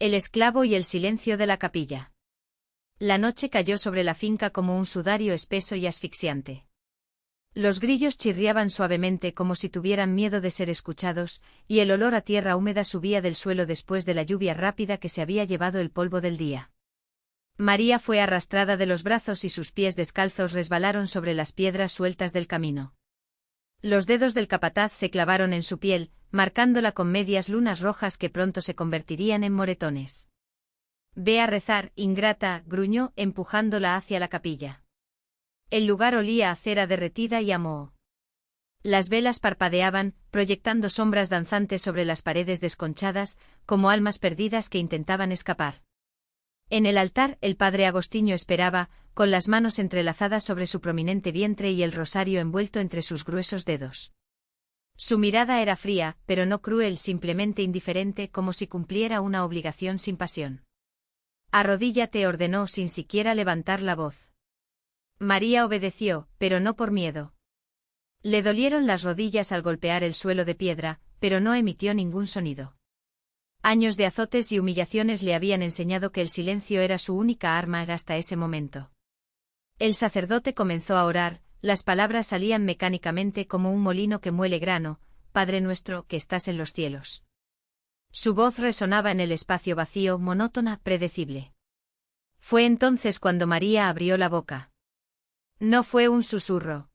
El esclavo y el silencio de la capilla. La noche cayó sobre la finca como un sudario espeso y asfixiante. Los grillos chirriaban suavemente como si tuvieran miedo de ser escuchados, y el olor a tierra húmeda subía del suelo después de la lluvia rápida que se había llevado el polvo del día. María fue arrastrada de los brazos y sus pies descalzos resbalaron sobre las piedras sueltas del camino. Los dedos del capataz se clavaron en su piel, marcándola con medias lunas rojas que pronto se convertirían en moretones. «Ve a rezar, ingrata», gruñó, empujándola hacia la capilla. El lugar olía a cera derretida y a moho. Las velas parpadeaban, proyectando sombras danzantes sobre las paredes desconchadas, como almas perdidas que intentaban escapar. En el altar, el padre Agostinho esperaba, con las manos entrelazadas sobre su prominente vientre y el rosario envuelto entre sus gruesos dedos. Su mirada era fría, pero no cruel, simplemente indiferente, como si cumpliera una obligación sin pasión. «Arrodíllate», ordenó sin siquiera levantar la voz. María obedeció, pero no por miedo. Le dolieron las rodillas al golpear el suelo de piedra, pero no emitió ningún sonido. Años de azotes y humillaciones le habían enseñado que el silencio era su única arma hasta ese momento. El sacerdote comenzó a orar, las palabras salían mecánicamente como un molino que muele grano: «Padre nuestro que estás en los cielos». Su voz resonaba en el espacio vacío, monótona, predecible. Fue entonces cuando María abrió la boca. No fue un susurro.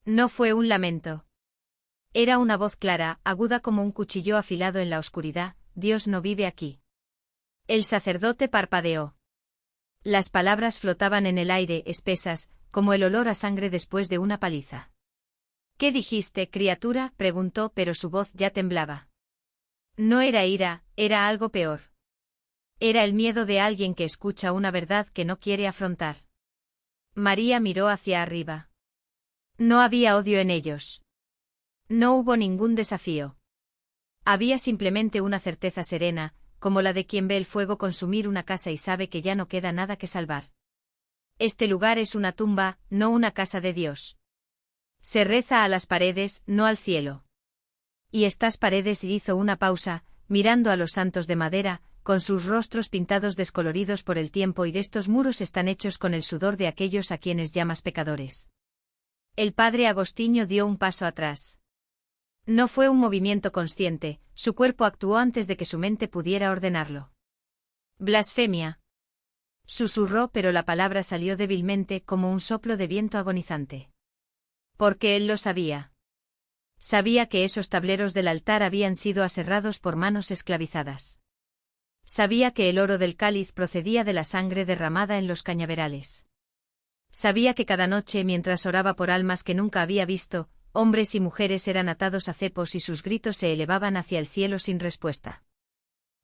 No fue un lamento. Era una voz clara, aguda como un cuchillo afilado en la oscuridad: «Dios no vive aquí». El sacerdote parpadeó. Las palabras flotaban en el aire, espesas, como el olor a sangre después de una paliza. «¿Qué dijiste, criatura?», preguntó, pero su voz ya temblaba. No era ira, era algo peor. Era el miedo de alguien que escucha una verdad que no quiere afrontar. María miró hacia arriba. No había odio en ellos. No hubo ningún desafío. Había simplemente una certeza serena, como la de quien ve el fuego consumir una casa y sabe que ya no queda nada que salvar. Este lugar es una tumba, no una casa de Dios. Se reza a las paredes, no al cielo. Y estas paredes, hizo una pausa, mirando a los santos de madera, con sus rostros pintados descoloridos por el tiempo, y estos muros están hechos con el sudor de aquellos a quienes llamas pecadores. El padre Agostinho dio un paso atrás. No fue un movimiento consciente, su cuerpo actuó antes de que su mente pudiera ordenarlo. «Blasfemia», susurró, pero la palabra salió débilmente como un soplo de viento agonizante. Porque él lo sabía. Sabía que esos tableros del altar habían sido aserrados por manos esclavizadas. Sabía que el oro del cáliz procedía de la sangre derramada en los cañaverales. Sabía que cada noche, mientras oraba por almas que nunca había visto, hombres y mujeres eran atados a cepos y sus gritos se elevaban hacia el cielo sin respuesta.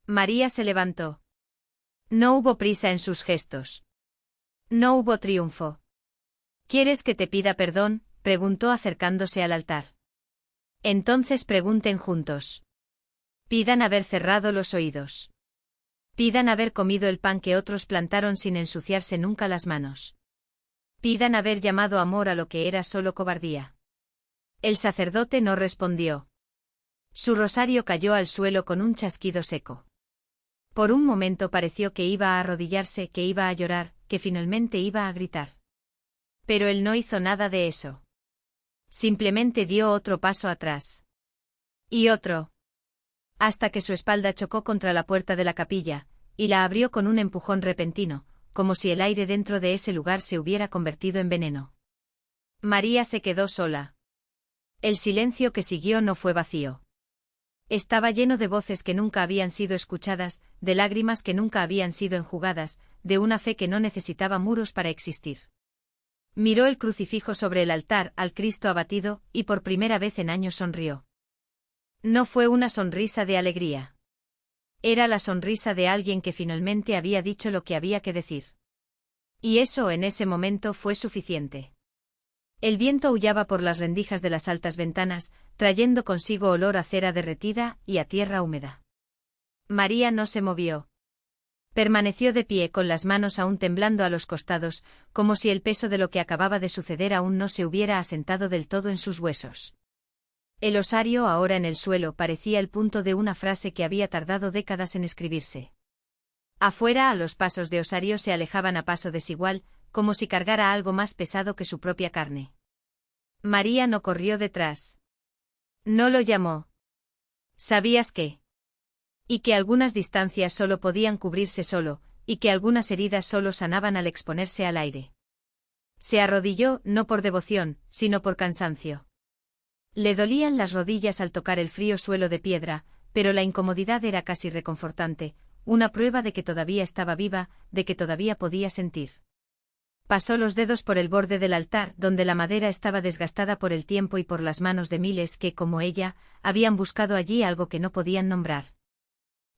María se levantó. No hubo prisa en sus gestos. No hubo triunfo. «¿Quieres que te pida perdón?», preguntó acercándose al altar. Entonces pregunten juntos. Pidan haber cerrado los oídos. Pidan haber comido el pan que otros plantaron sin ensuciarse nunca las manos. Pidan haber llamado amor a lo que era solo cobardía. El sacerdote no respondió. Su rosario cayó al suelo con un chasquido seco. Por un momento pareció que iba a arrodillarse, que iba a llorar, que finalmente iba a gritar. Pero él no hizo nada de eso. Simplemente dio otro paso atrás. Y otro. Hasta que su espalda chocó contra la puerta de la capilla, y la abrió con un empujón repentino, como si el aire dentro de ese lugar se hubiera convertido en veneno. María se quedó sola. El silencio que siguió no fue vacío. Estaba lleno de voces que nunca habían sido escuchadas, de lágrimas que nunca habían sido enjugadas, de una fe que no necesitaba muros para existir. Miró el crucifijo sobre el altar, al Cristo abatido, y por primera vez en años sonrió. No fue una sonrisa de alegría. Era la sonrisa de alguien que finalmente había dicho lo que había que decir. Y eso en ese momento fue suficiente. El viento aullaba por las rendijas de las altas ventanas, trayendo consigo olor a cera derretida y a tierra húmeda. María no se movió. Permaneció de pie con las manos aún temblando a los costados, como si el peso de lo que acababa de suceder aún no se hubiera asentado del todo en sus huesos. El osario, ahora en el suelo, parecía el punto de una frase que había tardado décadas en escribirse. Afuera, a los pasos de Osario se alejaban a paso desigual, como si cargara algo más pesado que su propia carne. María no corrió detrás. No lo llamó. ¿Sabías qué? Y que algunas distancias solo podían cubrirse solo, y que algunas heridas solo sanaban al exponerse al aire. Se arrodilló, no por devoción, sino por cansancio. Le dolían las rodillas al tocar el frío suelo de piedra, pero la incomodidad era casi reconfortante, una prueba de que todavía estaba viva, de que todavía podía sentir. Pasó los dedos por el borde del altar, donde la madera estaba desgastada por el tiempo y por las manos de miles que, como ella, habían buscado allí algo que no podían nombrar.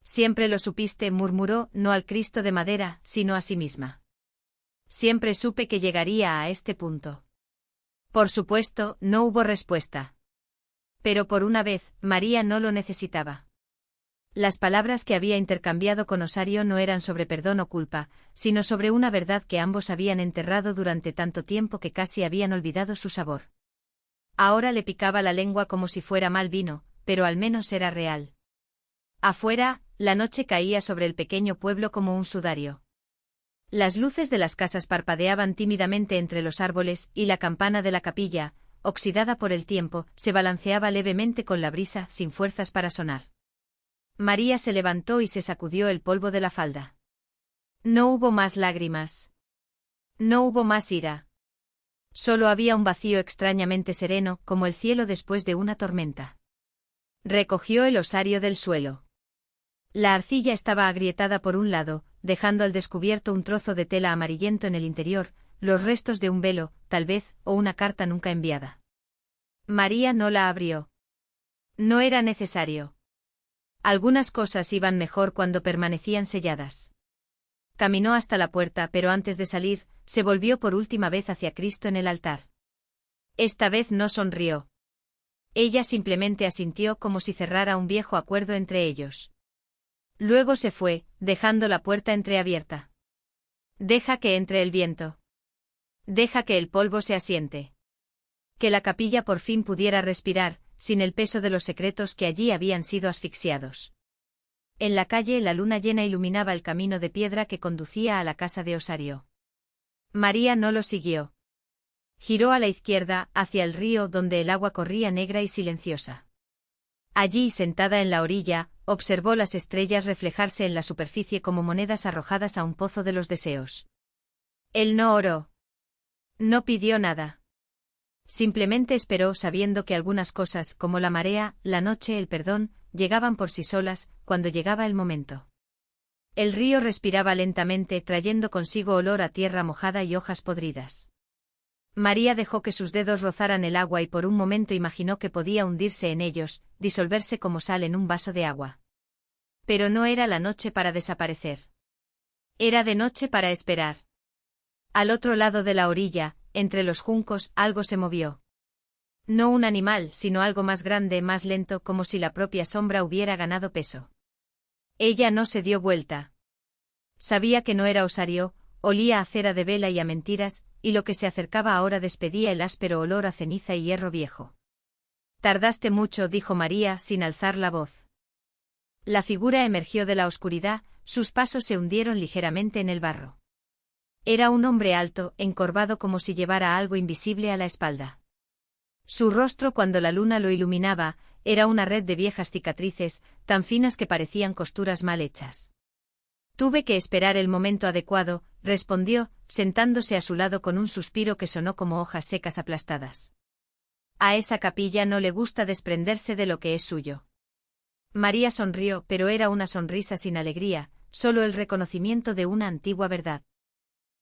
Siempre lo supiste, murmuró, no al Cristo de madera, sino a sí misma. Siempre supe que llegaría a este punto. Por supuesto, no hubo respuesta. Pero por una vez, María no lo necesitaba. Las palabras que había intercambiado con Osario no eran sobre perdón o culpa, sino sobre una verdad que ambos habían enterrado durante tanto tiempo que casi habían olvidado su sabor. Ahora le picaba la lengua como si fuera mal vino, pero al menos era real. Afuera, la noche caía sobre el pequeño pueblo como un sudario. Las luces de las casas parpadeaban tímidamente entre los árboles y la campana de la capilla, oxidada por el tiempo, se balanceaba levemente con la brisa, sin fuerzas para sonar. María se levantó y se sacudió el polvo de la falda. No hubo más lágrimas. No hubo más ira. Solo había un vacío extrañamente sereno, como el cielo después de una tormenta. Recogió el osario del suelo. La arcilla estaba agrietada por un lado, dejando al descubierto un trozo de tela amarillento en el interior, los restos de un velo, tal vez, o una carta nunca enviada. María no la abrió. No era necesario. Algunas cosas iban mejor cuando permanecían selladas. Caminó hasta la puerta, pero antes de salir, se volvió por última vez hacia Cristo en el altar. Esta vez no sonrió. Ella simplemente asintió como si cerrara un viejo acuerdo entre ellos. Luego se fue, dejando la puerta entreabierta. Deja que entre el viento. Deja que el polvo se asiente. Que la capilla por fin pudiera respirar, sin el peso de los secretos que allí habían sido asfixiados. En la calle la luna llena iluminaba el camino de piedra que conducía a la casa de Osario. María no lo siguió. Giró a la izquierda, hacia el río donde el agua corría negra y silenciosa. Allí, sentada en la orilla, observó las estrellas reflejarse en la superficie como monedas arrojadas a un pozo de los deseos. Él no oró. No pidió nada. Simplemente esperó sabiendo que algunas cosas, como la marea, la noche, el perdón, llegaban por sí solas, cuando llegaba el momento. El río respiraba lentamente, trayendo consigo olor a tierra mojada y hojas podridas. María dejó que sus dedos rozaran el agua y por un momento imaginó que podía hundirse en ellos, disolverse como sal en un vaso de agua. Pero no era la noche para desaparecer. Era de noche para esperar. Al otro lado de la orilla, entre los juncos, algo se movió. No un animal, sino algo más grande, más lento, como si la propia sombra hubiera ganado peso. Ella no se dio vuelta. Sabía que no era Osario, olía a cera de vela y a mentiras, y lo que se acercaba ahora despedía el áspero olor a ceniza y hierro viejo. Tardaste mucho, dijo María, sin alzar la voz. La figura emergió de la oscuridad, sus pasos se hundieron ligeramente en el barro. Era un hombre alto, encorvado como si llevara algo invisible a la espalda. Su rostro, cuando la luna lo iluminaba, era una red de viejas cicatrices, tan finas que parecían costuras mal hechas. Tuve que esperar el momento adecuado, respondió, sentándose a su lado con un suspiro que sonó como hojas secas aplastadas. A esa capilla no le gusta desprenderse de lo que es suyo. María sonrió, pero era una sonrisa sin alegría, solo el reconocimiento de una antigua verdad.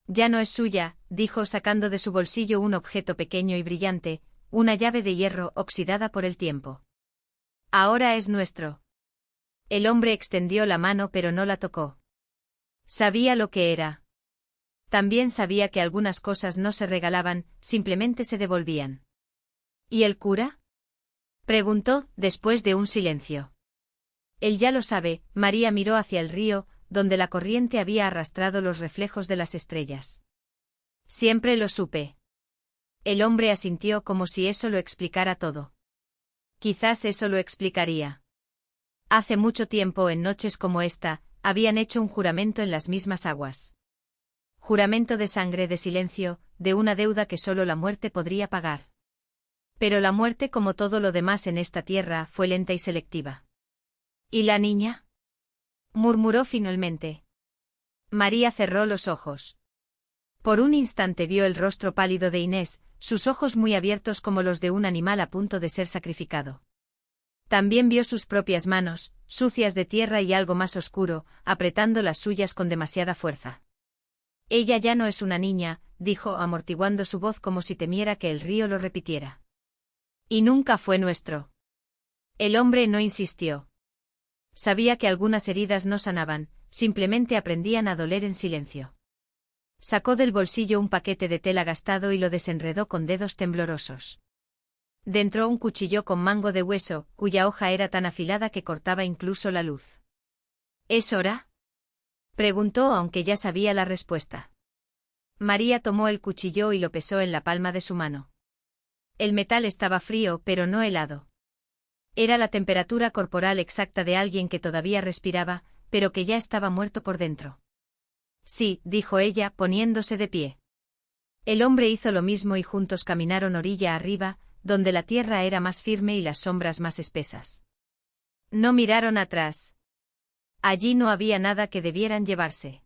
Ya no es suya, dijo sacando de su bolsillo un objeto pequeño y brillante, una llave de hierro oxidada por el tiempo. Ahora es nuestro. El hombre extendió la mano pero no la tocó. Sabía lo que era. También sabía que algunas cosas no se regalaban, simplemente se devolvían. ¿Y el cura? Preguntó, después de un silencio. Él ya lo sabe. María miró hacia el río, donde la corriente había arrastrado los reflejos de las estrellas. Siempre lo supe. El hombre asintió como si eso lo explicara todo. Quizás eso lo explicaría. Hace mucho tiempo, en noches como esta, Habían hecho un juramento en las mismas aguas. Juramento de sangre, de silencio, de una deuda que solo la muerte podría pagar. Pero la muerte, como todo lo demás en esta tierra, fue lenta y selectiva. ¿Y la niña?, murmuró finalmente. María cerró los ojos. Por un instante vio el rostro pálido de Inés, sus ojos muy abiertos como los de un animal a punto de ser sacrificado. También vio sus propias manos, sucias de tierra y algo más oscuro, apretando las suyas con demasiada fuerza. Ella ya no es una niña, dijo amortiguando su voz como si temiera que el río lo repitiera. Y nunca fue nuestro. El hombre no insistió. Sabía que algunas heridas no sanaban, simplemente aprendían a doler en silencio. Sacó del bolsillo un paquete de tela gastado y lo desenredó con dedos temblorosos. Dentro un cuchillo con mango de hueso, cuya hoja era tan afilada que cortaba incluso la luz. ¿Es hora?, preguntó, aunque ya sabía la respuesta. María tomó el cuchillo y lo pesó en la palma de su mano. El metal estaba frío, pero no helado. Era la temperatura corporal exacta de alguien que todavía respiraba, pero que ya estaba muerto por dentro. Sí, dijo ella, poniéndose de pie. El hombre hizo lo mismo y juntos caminaron orilla arriba, donde la tierra era más firme y las sombras más espesas. No miraron atrás. Allí no había nada que debieran llevarse.